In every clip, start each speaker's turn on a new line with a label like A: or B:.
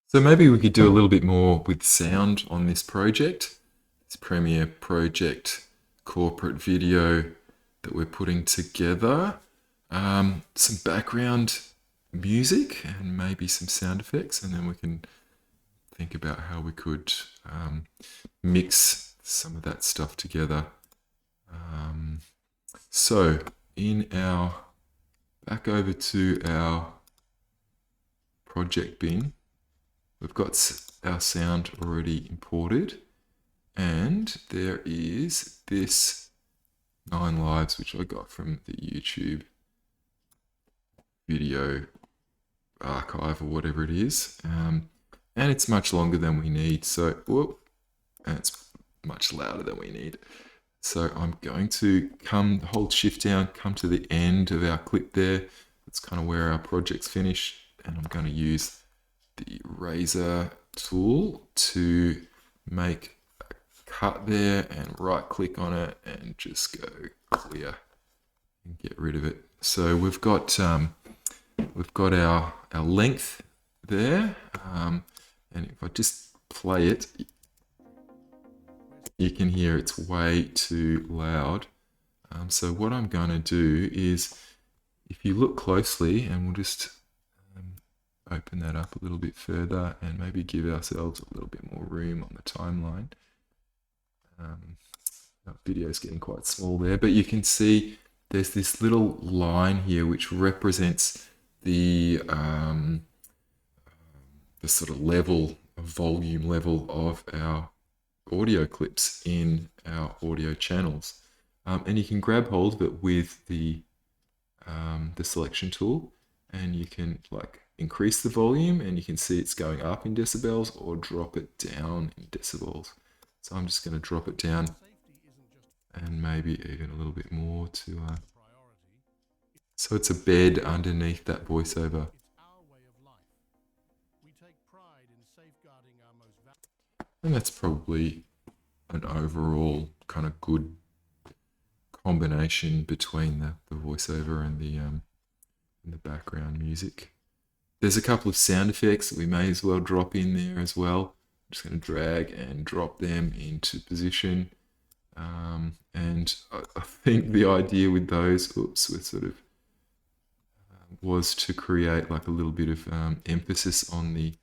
A: So maybe we could do a little bit more with sound on this project, this Premiere project corporate video that we're putting together. Some background music and maybe some sound effects, and then we can think about how we could mix some of that stuff together. So back over to our project bin, we've got our sound already imported, and there is this 9 lives which I got from the YouTube video archive or whatever it is, and it's much longer than we need, so and it's much louder than we need. So I'm going to hold shift down, come to the end of our clip there. That's kind of where our project's finished, and I'm going to use the razor tool to make a cut there and right click on it and just go clear and get rid of it. So we've got our length there, and if I just play it, you can hear it's way too loud. So what I'm going to do is, if you look closely, and we'll just open that up a little bit further and maybe give ourselves a little bit more room on the timeline. Our video is getting quite small there, but you can see there's this little line here which represents the sort of volume level of our audio clips in our audio channels, and you can grab hold of it with the selection tool, and you can increase the volume, and you can see it's going up in decibels or drop it down in decibels. So I'm just going to drop it down and maybe even a little bit more to so it's a bed underneath that voiceover. And that's probably an overall kind of good combination between the voiceover and the background music. There's a couple of sound effects that we may as well drop in there as well. I'm just going to drag and drop them into position. And I think the idea with those, was to create like a little bit of emphasis on the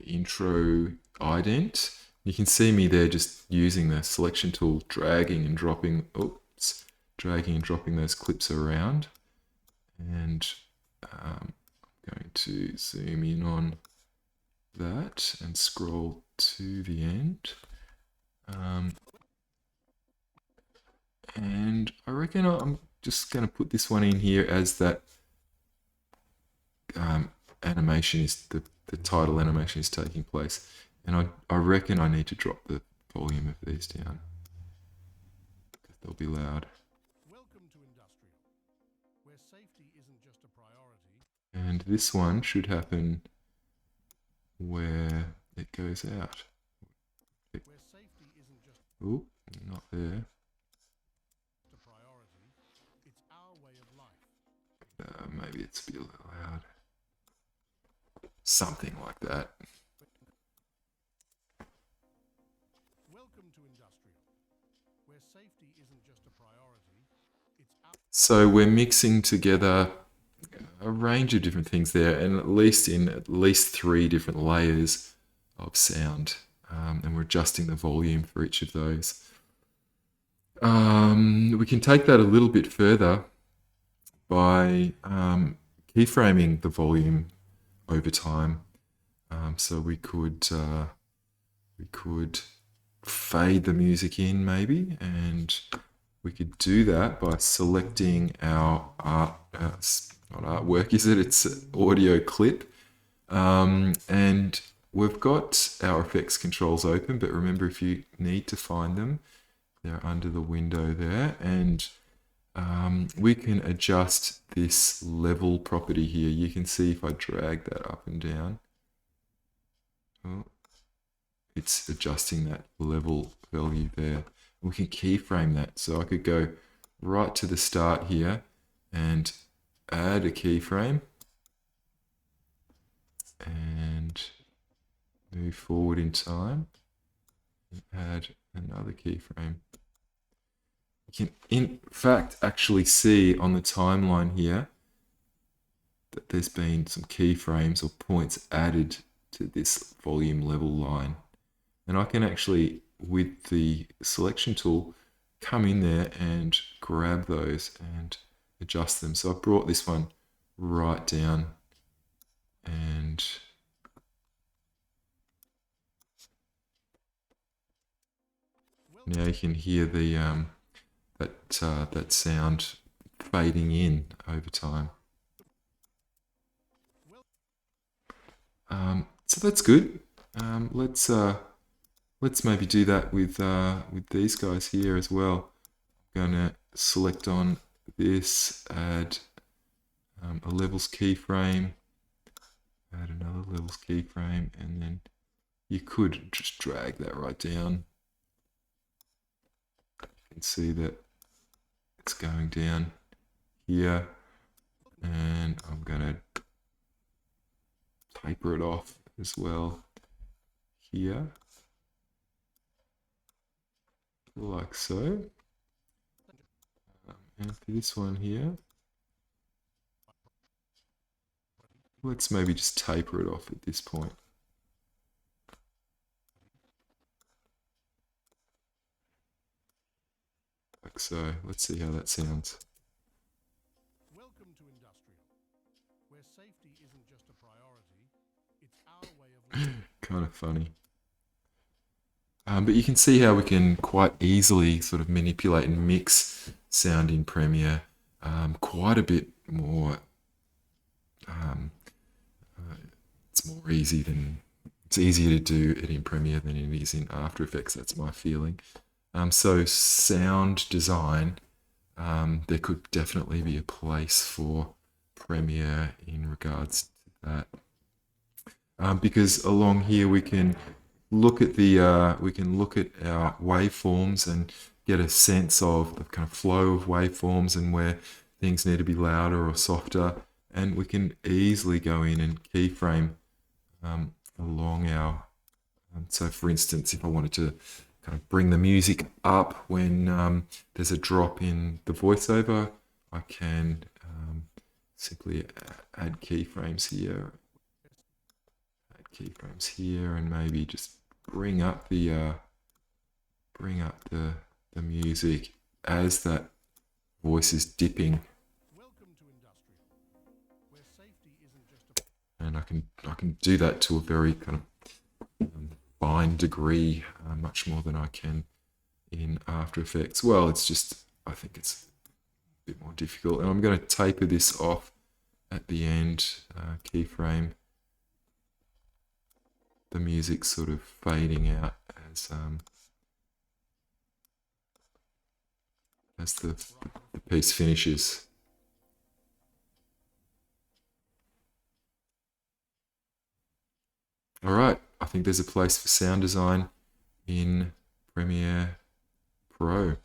A: intro ident. You can see me there just using the selection tool, dragging and dropping those clips around. And I'm going to zoom in on that and scroll to the end. And I reckon I'm just going to put this one in here as that animation is the title animation is taking place. And I reckon I need to drop the volume of these down because they'll be loud. Welcome to industrial, where safety isn't just a priority. And this one should happen where it goes out. Where safety isn't just not there. A priority. It's our way of life. Maybe it's a bit loud. Something like that. Welcome to industrial, where safety isn't just a priority. So we're mixing together a range of different things there, and at least 3 different layers of sound, and we're adjusting the volume for each of those. We can take that a little bit further by keyframing the volume over time. So we could fade the music in maybe, and we could do that by selecting our not artwork, is it? It's audio clip. And we've got our effects controls open, but remember, if you need to find them, they're under the window there. And we can adjust this level property here. You can see if I drag that up and down, it's adjusting that level value there. We can keyframe that. So I could go right to the start here and add a keyframe, move forward in time and add another keyframe. You can, in fact, actually see on the timeline here that there's been some keyframes or points added to this volume level line. And I can actually, with the selection tool, come in there and grab those and adjust them. So I've brought this one right down, and now you can hear the that sound fading in over time. So that's good. Let's maybe do that with these guys here as well. I'm going to select on this, add a levels keyframe, add another levels keyframe, and then you could just drag that right down. You can see that it's going down here, and I'm going to taper it off as well here, like so. And for this one here, let's maybe just taper it off at this point. Like so. Let's see how that sounds.
B: Welcome to industrial, where safety isn't just a priority, it's our way of living.
A: Kind of funny. But you can see how we can quite easily sort of manipulate and mix sound in Premiere quite a bit more. It's more easy than it's easier to do it in Premiere than it is in After Effects. That's my feeling. So sound design, there could definitely be a place for Premiere in regards to that. Because along here we can look at our waveforms and get a sense of the kind of flow of waveforms and where things need to be louder or softer, and we can easily go in and keyframe along our. So, for instance, if I wanted to kind of bring the music up when there's a drop in the voiceover, I can simply add keyframes here. Keyframes here, and maybe just bring up the music as that voice is dipping.
B: Welcome to industrial, where safety isn't just a
A: And I can do that to a very kind of fine degree, much more than I can in After Effects. Well, it's just, I think it's a bit more difficult, and I'm going to taper this off at the end, keyframe. The music sort of fading out as the piece finishes. All right, I think there's a place for sound design in Premiere Pro.